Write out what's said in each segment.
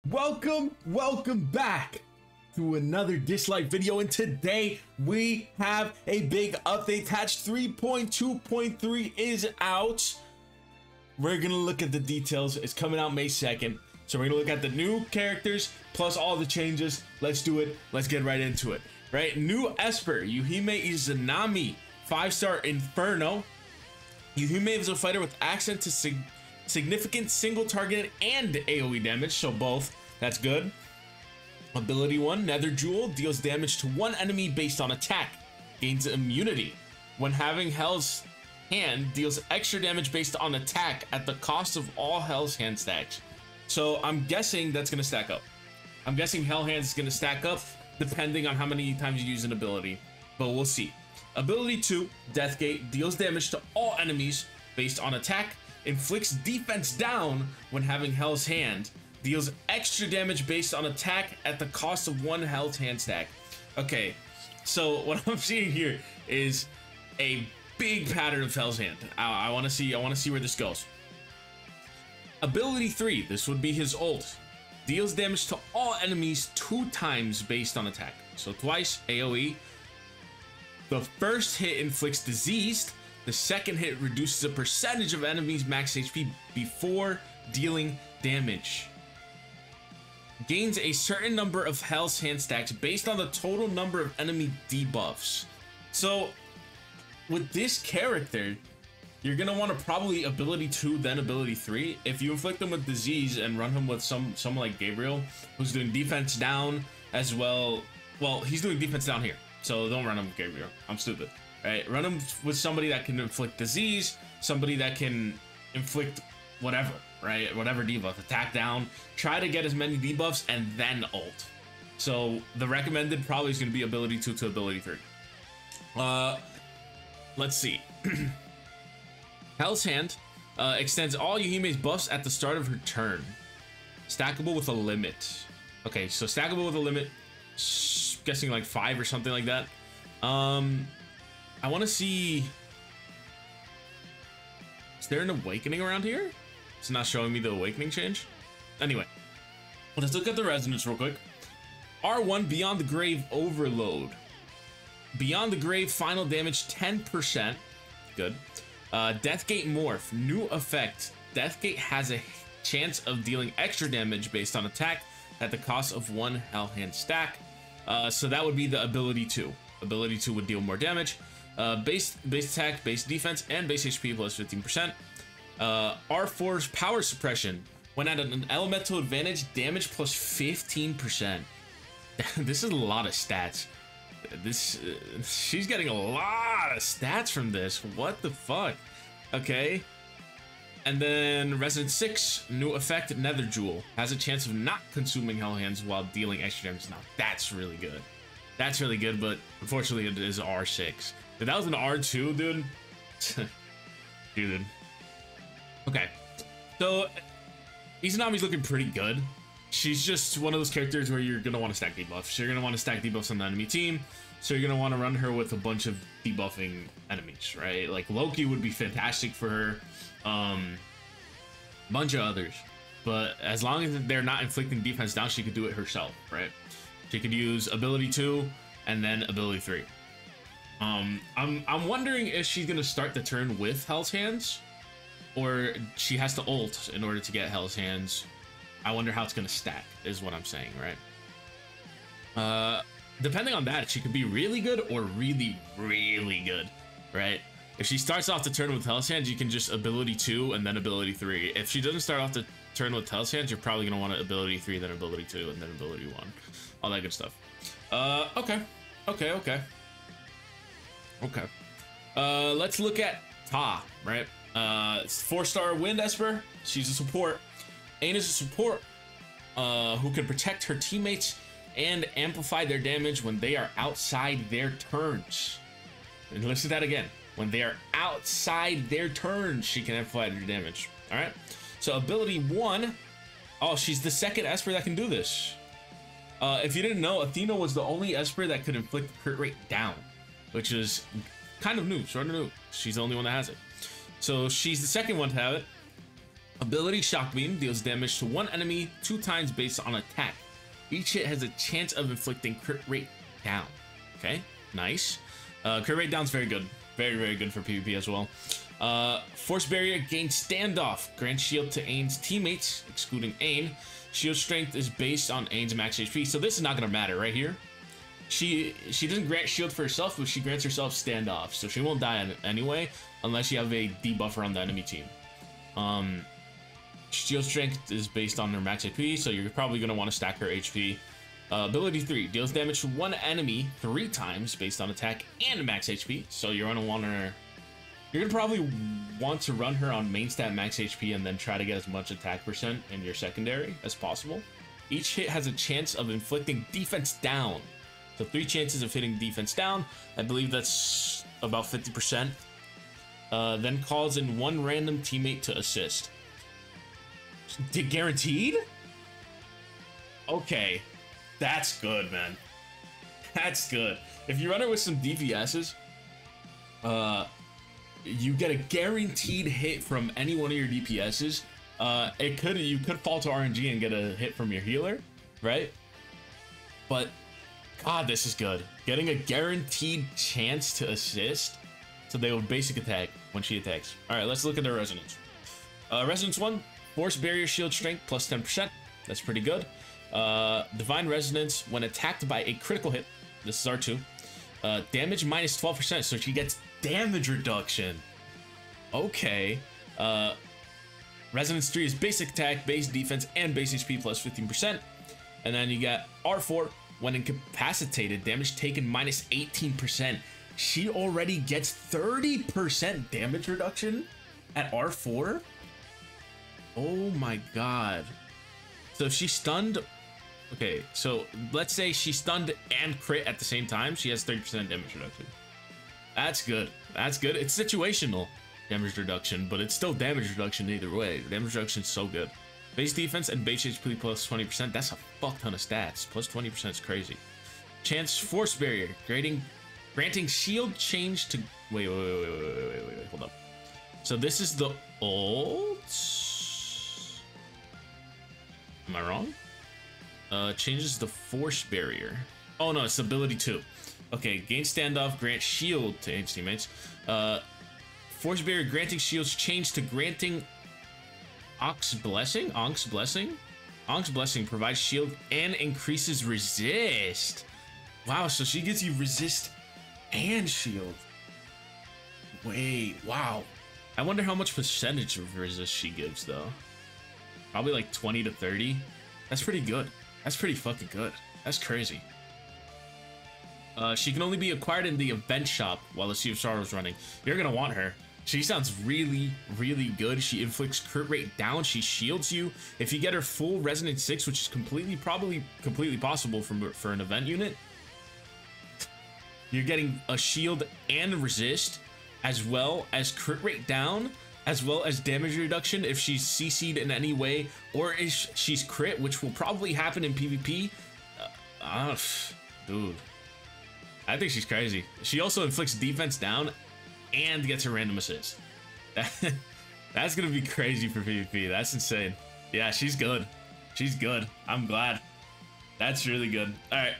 Welcome back to another Dislyte video, and today we have a big update. Patch 3.2.3 is out. We're gonna look at the details. It's coming out May 2nd, so we're gonna look at the new characters plus all the changes. Let's do it. Let's get right into it. Right, new Esper Yuhime Izanami, 5-star Inferno. Yuhime is a fighter with accent to significant single target and AoE damage, so both. That's good. Ability 1, Nether Jewel, deals damage to one enemy based on attack. Gains immunity. When having Hell's Hand, deals extra damage based on attack at the cost of all Hell's Hand stacks. So I'm guessing that's going to stack up. I'm guessing Hell Hand is going to stack up depending on how many times you use an ability, but we'll see. Ability 2, Deathgate, deals damage to all enemies based on attack. Inflicts defense down when having Hell's Hand. Deals extra damage based on attack at the cost of one Hell's Hand stack. Okay, so what I'm seeing here is a big pattern of Hell's Hand. I want to see where this goes. Ability 3, this would be his ult. Deals damage to all enemies 2 times based on attack. So twice AoE. The first hit inflicts diseased. The second hit reduces a percentage of enemies' max HP before dealing damage. Gains a certain number of Hell's Hand stacks based on the total number of enemy debuffs. So with this character, you're gonna want to probably ability 2 then ability 3. If you inflict him with disease and run him with someone like Gabriel, who's doing defense down as well. Well, he's doing defense down here, so don't run him with Gabriel. I'm stupid. Right, run him with somebody that can inflict disease, somebody that can inflict whatever, right? Whatever debuff, attack down. Try to get as many debuffs and then ult. So the recommended probably is going to be ability 2 to ability 3. Let's see. Hell's Hand extends all Yuhime's buffs at the start of her turn. Stackable with a limit. Okay, so stackable with a limit. Guessing like 5 or something like that. I want to see. Is there an awakening around here? It's not showing me the awakening change. Anyway, let's look at the resonance real quick. R1, Beyond the Grave Overload. Beyond the Grave, final damage 10%. Good. Deathgate Morph, new effect. Deathgate has a chance of dealing extra damage based on attack at the cost of one Hell Hand stack. So that would be the ability 2. Ability 2 would deal more damage. Base attack, base defense, and base HP plus 15%. R4's Power Suppression. When at an elemental advantage, damage plus 15%. This is a lot of stats. She's getting a lot of stats from this. What the fuck? Okay. And then Resident 6, new effect, Nether Jewel. Has a chance of not consuming Hell Hands while dealing extra damage. Now, that's really good. That's really good, but unfortunately it is R6. If that was an R2, dude. Dude. Okay. So, Izanami's looking pretty good. She's just one of those characters where you're going to want to stack debuffs. You're going to want to stack debuffs on the enemy team. So you're going to want to run her with a bunch of debuffing enemies, right? Like Loki would be fantastic for her. Bunch of others. But as long as they're not inflicting defense down, she could do it herself, right? She could use ability 2 and then ability 3. I'm wondering if she's gonna start the turn with Hell's Hands, or she has to ult in order to get Hell's Hands. I wonder how it's gonna stack, is what I'm saying, right? Depending on that, she could be really good or really, really good, right? If she starts off the turn with Hell's Hands, you can just ability 2 and then ability 3. If she doesn't start off the turn with Hell's Hands, you're probably gonna want to ability 3, then ability 2, and then ability 1. All that good stuff. Okay. Let's look at Ta, right? 4-star Wind Esper. She's a support. Ain is a support who can protect her teammates and amplify their damage when they are outside their turns. And listen to that again. When they are outside their turns, she can amplify their damage. All right. So ability 1. Oh, she's the second Esper that can do this. If you didn't know, Athena was the only Esper that could inflict crit rate down, which is kind of new, sort of new. She's the only one that has it. So she's the second one to have it. Ability Shock Beam deals damage to one enemy 2 times based on attack. Each hit has a chance of inflicting crit rate down. Okay, nice. Crit rate down is very good. Very, very good for PvP as well. Force Barrier gains Standoff. Grants shield to Ain's teammates, excluding Ain. Shield strength is based on Ain's max HP. So this is not going to matter right here. She doesn't grant shield for herself, but she grants herself Standoff. So she won't die anyway, unless you have a debuffer on the enemy team. Shield strength is based on her max HP, so you're probably going to want to stack her HP. Ability 3 deals damage to one enemy 3 times based on attack and max HP. So you're going to want her. You're going to probably want to run her on main stat max HP and then try to get as much attack percent in your secondary as possible. Each hit has a chance of inflicting defense down. So 3 chances of hitting defense down. I believe that's about 50%. Then calls in one random teammate to assist. Guaranteed? Okay. That's good, man. That's good. If you run it with some DPSs, you get a guaranteed hit from any one of your DPSs. You could fall to RNG and get a hit from your healer, right? But God, this is good. Getting a guaranteed chance to assist, so they will basic attack when she attacks. All right, let's look at the resonance. Resonance 1, Force Barrier Shield Strength plus 10%. That's pretty good. Divine Resonance when attacked by a critical hit. This is R2. Damage minus 12%, so she gets damage reduction. Okay. Resonance 3 is basic attack, base defense, and base HP plus 15%. And then you got R4 when incapacitated, damage taken minus 18%. She already gets 30% damage reduction at R4. Oh my God. So if she's stunned, okay, so let's say she's stunned and crit at the same time, she has 30% damage reduction. That's good. That's good. It's situational damage reduction, but it's still damage reduction either way. Damage reduction is so good. Base defense and base HP plus 20%. That's a fuck ton of stats. Plus 20% is crazy. Chance Force Barrier, granting shield change to. Wait. Hold up. So this is the ult. Am I wrong? Changes the Force Barrier. Oh no, it's ability 2. Okay, gain standoff, grant shield to Ain's teammates. Force Barrier granting shields change to granting Ox Blessing. Onk's Blessing. Onk's Blessing provides shield and increases resist. Wow, so she gives you resist and shield. Wait, wow. I wonder how much percentage of resist she gives though. Probably like 20 to 30. That's pretty good. That's pretty fucking good. That's crazy. She can only be acquired in the event shop while the Sea of Sorrow is running. You're gonna want her. She sounds really, really good. She inflicts crit rate down. She shields you. If you get her full Resonance 6, which is probably completely possible for an event unit, you're getting a shield and resist, as well as crit rate down, as well as damage reduction if she's CC'd in any way, or if she's crit, which will probably happen in PvP. Dude, I think she's crazy. She also inflicts defense down and gets a random assist. That's gonna be crazy for PvP. That's insane. Yeah, she's good. She's good. I'm glad. That's really good. All right,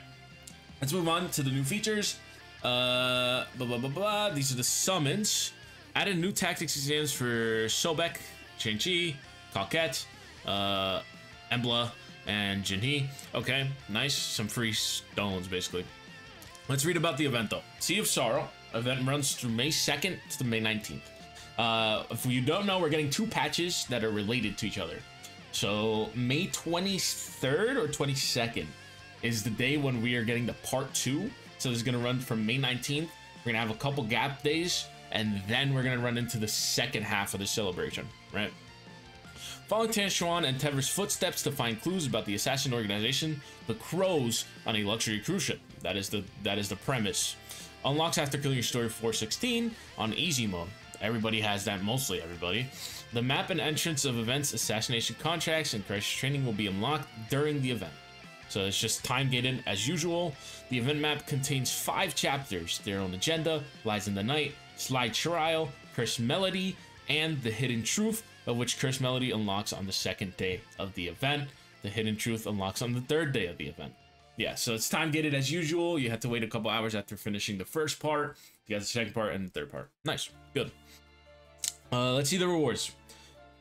let's move on to the new features. These are the summons. Added new tactics exams for Sobek, Chen-Chi, Coquette, Embla, and Jinhee. Okay, nice. Some free stones, basically. Let's read about the event, though. Sea of Sorrow event runs through May 2nd to May 19th. If you don't know, we're getting 2 patches that are related to each other. So May 23rd or 22nd is the day when we are getting the part 2. So it's going to run from May 19th. We're going to have a couple gap days, and then we're going to run into the second half of the celebration, right? Following Tan Xuan and Tever's footsteps to find clues about the assassin organization, the Crows on a luxury cruise ship. That is the premise. Unlocks after killing your story 416 on easy mode. Everybody has that, mostly everybody. The map and entrance of events, assassination contracts, and crisis training will be unlocked during the event. So it's just time gated as usual. The event map contains 5 chapters. Their own agenda, Lies in the Night, Slide Trial, Curse Melody, and The Hidden Truth of which Curse Melody unlocks on the second day of the event. The Hidden Truth unlocks on the third day of the event. Yeah, so it's time gated as usual. You have to wait a couple hours after finishing the first part. You got the second part and the third part. Nice, good. Let's see the rewards.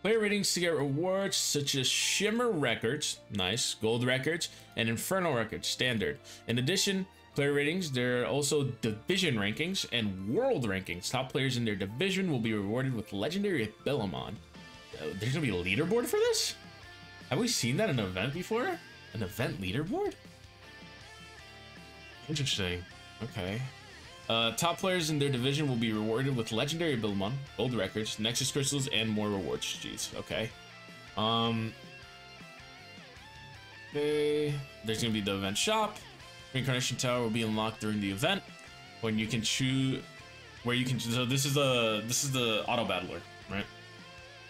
Player ratings to get rewards such as Shimmer Records, nice, Gold Records, and Inferno Records, standard. In addition, player ratings, there are also division rankings and world rankings. Top players in their division will be rewarded with Legendary Abilimon. There's gonna be a leaderboard for this? Have we seen that in an event before? An event leaderboard? Interesting. Okay. Top players in their division will be rewarded with Legendary Abilimon, Gold Records, Nexus Crystals, and more rewards. Jeez, okay. Okay. There's gonna be the event shop. Reincarnation Tower will be unlocked during the event when you can choose where you can. So this is the auto battler, right?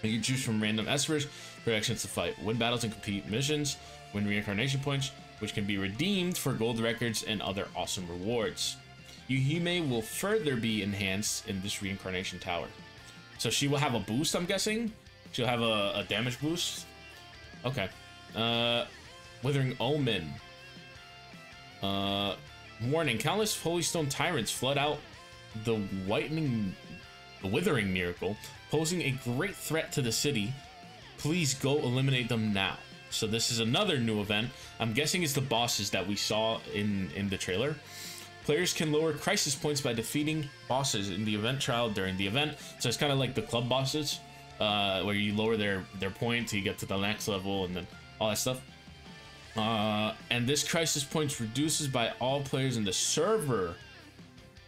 You can choose from random espers for actions to fight, win battles and complete missions, win reincarnation points, which can be redeemed for gold records and other awesome rewards. Yuhime will further be enhanced in this reincarnation tower. So she will have a boost, I'm guessing? She'll have a damage boost? Okay. Withering Omen. Warning, countless Holy Stone Tyrants flood out the Withering Miracle, posing a great threat to the city. Please go eliminate them now. So this is another new event. I'm guessing it's the bosses that we saw in the trailer. Players can lower crisis points by defeating bosses in the event trial during the event. So it's kind of like the club bosses, where you lower their point till you get to the next level and then all that stuff. And this crisis points reduces by all players in the server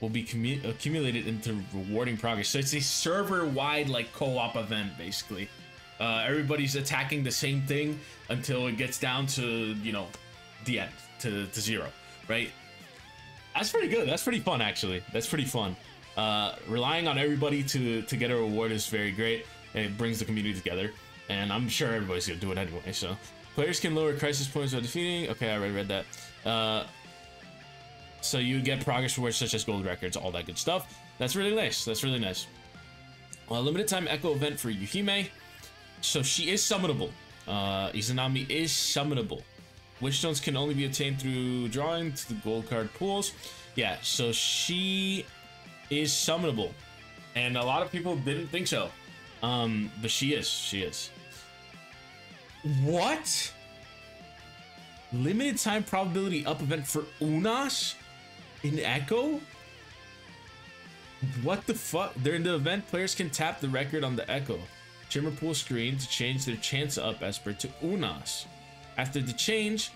will be accumulated into rewarding progress. So it's a server-wide like co-op event basically. Everybody's attacking the same thing until it gets down to, you know, the end, to 0, right? That's pretty good. That's pretty fun, actually. That's pretty fun. Relying on everybody to get a reward is very great. And it brings the community together. And I'm sure everybody's going to do it anyway. So players can lower crisis points by defeating. Okay, I already read that. So you get progress rewards such as gold records, all that good stuff. That's really nice. That's really nice. Limited time echo event for Yuhime. So she is summonable. Izanami is summonable. Witchstones can only be obtained through drawing to the gold card pools. Yeah, so she is summonable. And a lot of people didn't think so. But she is. She is. What? Limited time probability up event for Unas in Echo? What the fuck? During the event, players can tap the record on the Echo Shimmer Pool screen to change their chance up esper to Unas. After the change,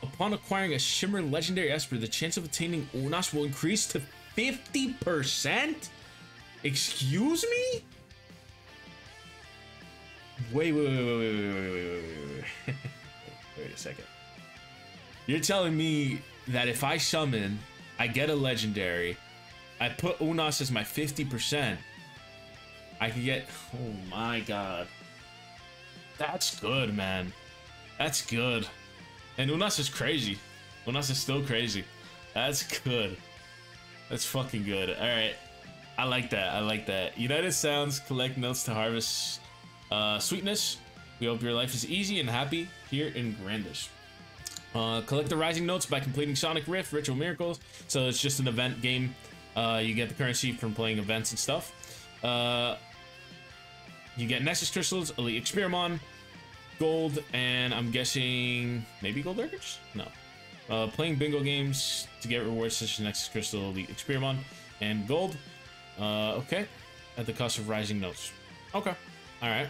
upon acquiring a Shimmer Legendary Esper, the chance of attaining Unas will increase to 50%? Excuse me? Wait a second. You're telling me that if I summon, I get a Legendary, I put Unas as my 50%, I can get... Oh my god. That's good, man. That's good. And Unas is crazy. Unas is still crazy. That's good. That's fucking good. Alright. I like that. I like that. United Sounds, collect notes to harvest sweetness. We hope your life is easy and happy here in Grandish. Collect the rising notes by completing Sonic Rift, Ritual Miracles. So it's just an event game. You get the currency from playing events and stuff. You get Nexus Crystals, Elite Experimon, gold, and I'm guessing maybe gold records? No. Playing bingo games to get rewards such as Nexus Crystal, Elite Experimon, and gold. Okay. At the cost of rising notes. Okay. Alright.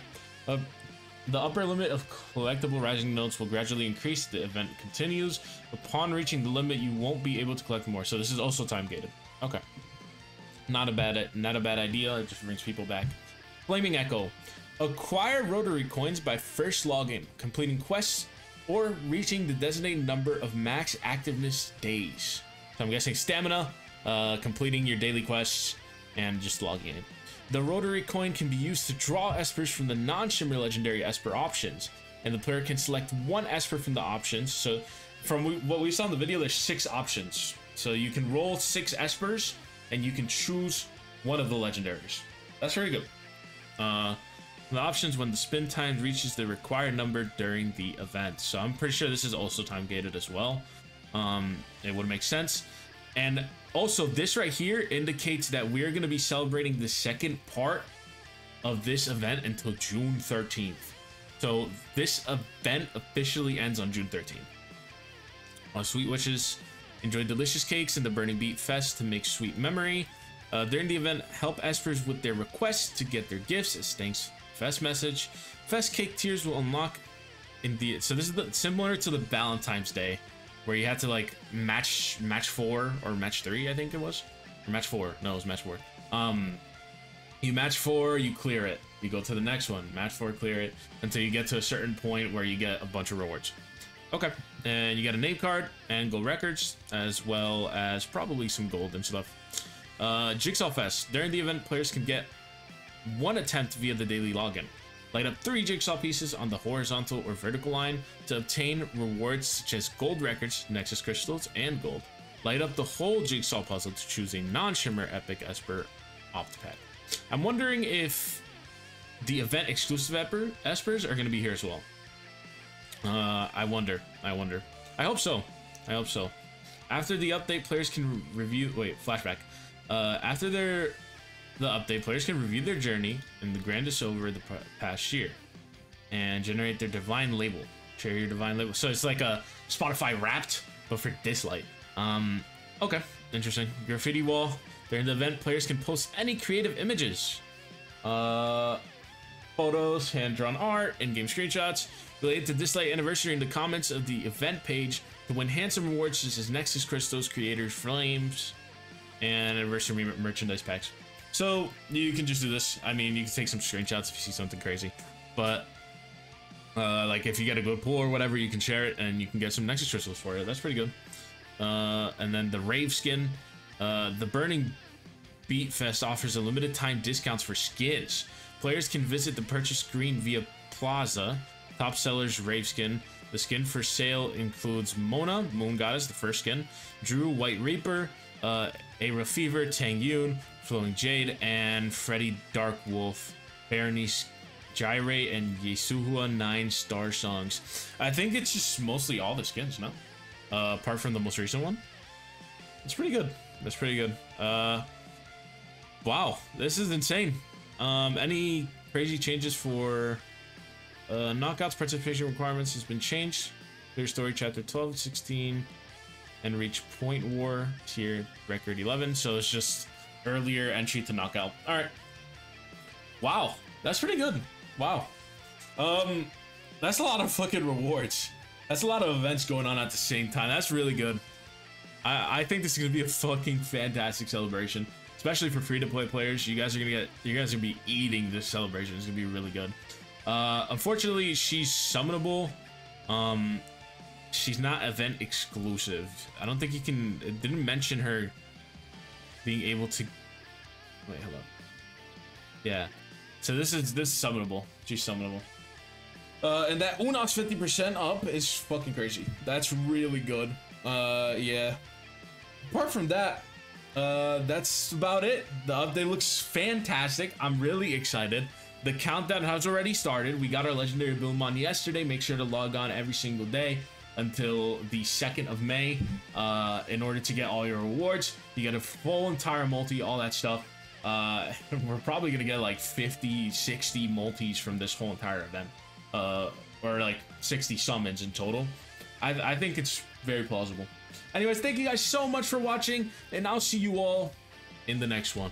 The upper limit of collectible rising notes will gradually increase. The event continues. Upon reaching the limit, you won't be able to collect more. So this is also time gated. Okay. Not a bad idea. It just brings people back. Flaming Echo. Acquire rotary coins by first login, completing quests, or reaching the designated number of max activeness days. So I'm guessing stamina, completing your daily quests, and just logging in. The rotary coin can be used to draw espers from the non-shimmer legendary esper options, and the player can select one esper from the options. So from what we saw in the video, there's 6 options. So you can roll 6 espers, and you can choose one of the legendaries. That's very good. the options when the spin time reaches the required number during the event. So I'm pretty sure this is also time gated as well. It would make sense. And also this right here indicates that we're going to be celebrating the second part of this event until June 13th. So this event officially ends on June 13th. Sweet wishes. Enjoy delicious cakes in the Burning Beat Fest to make sweet memory. During the event, help espers with their requests to get their gifts as thanks. Fest message. Fest cake tiers will unlock in the... So this is similar to the Valentine's Day, where you had to like match 4 or match 3, I think it was. Or match 4. No, it was match 4. You match 4, you clear it. You go to the next one. Match 4, clear it. Until you get to a certain point where you get a bunch of rewards. Okay, and you get a name card and gold records, as well as probably some gold and stuff. Jigsaw Fest. During the event, players can get 1 attempt via the daily login. Light up 3 jigsaw pieces on the horizontal or vertical line to obtain rewards such as gold records, Nexus crystals, and gold. Light up the whole jigsaw puzzle to choose a non-shimmer epic esper Optipack. I'm wondering if the event exclusive espers are going to be here as well. I wonder. I hope so. After the update, players can review... Wait, flashback. After the update, players can review their journey in the grandest over the past year and generate their divine label. Share your divine label. So it's like a Spotify Wrapped, but for Dislyte. Okay, interesting. Graffiti wall. During the event, players can post any creative images. Photos, hand-drawn art, in-game screenshots related to Dislyte anniversary in the comments of the event page to win handsome rewards such as Nexus crystals, creators, flames, and anniversary merchandise packs. So you can just do this. I mean, you can take some screenshots if you see something crazy, but like if you get a good pull or whatever, you can share it and you can get some Nexus crystals for it. That's pretty good. And then the Rave skin. The Burning Beat Fest offers a limited time discounts for skins. Players can visit the purchase screen via Plaza. Top sellers Rave skin. The skin for sale includes Mona, Moon Goddess, the first skin, Drew, White Reaper, Aira Fever, Tang Yun, Flowing Jade, and Freddy Dark Wolf, Berenice Gyrate, and Yasuhua 9 Star Songs. I think it's just mostly all the skins, no? Apart from the most recent one. It's pretty good. That's pretty good. Wow, this is insane. Any crazy changes for knockouts? Participation requirements has been changed. Clear story chapter 12, 16, and reach point war tier record 11. So it's just earlier entry to knockout. All right. Wow, that's pretty good. Wow. That's a lot of fucking rewards. That's a lot of events going on at the same time. That's really good. I think this is gonna be a fucking fantastic celebration, especially for free-to-play players. You guys are gonna be eating this celebration. It's gonna be really good. Unfortunately, she's summonable. She's not event exclusive. I don't think you can. It didn't mention her being able to. Wait, hold up. Yeah. So this is summonable. She's summonable. And that Unox 50% up is fucking crazy. That's really good. Yeah. Apart from that, that's about it. The update looks fantastic. I'm really excited. The countdown has already started. We got our legendary build on yesterday. Make sure to log on every single day until the 2nd of May in order to get all your rewards. You get a full entire multi, all that stuff. We're probably gonna get like 50, 60 multis from this whole entire event, or like 60 summons in total. I think it's very plausible. Anyways, thank you guys so much for watching, and I'll see you all in the next one.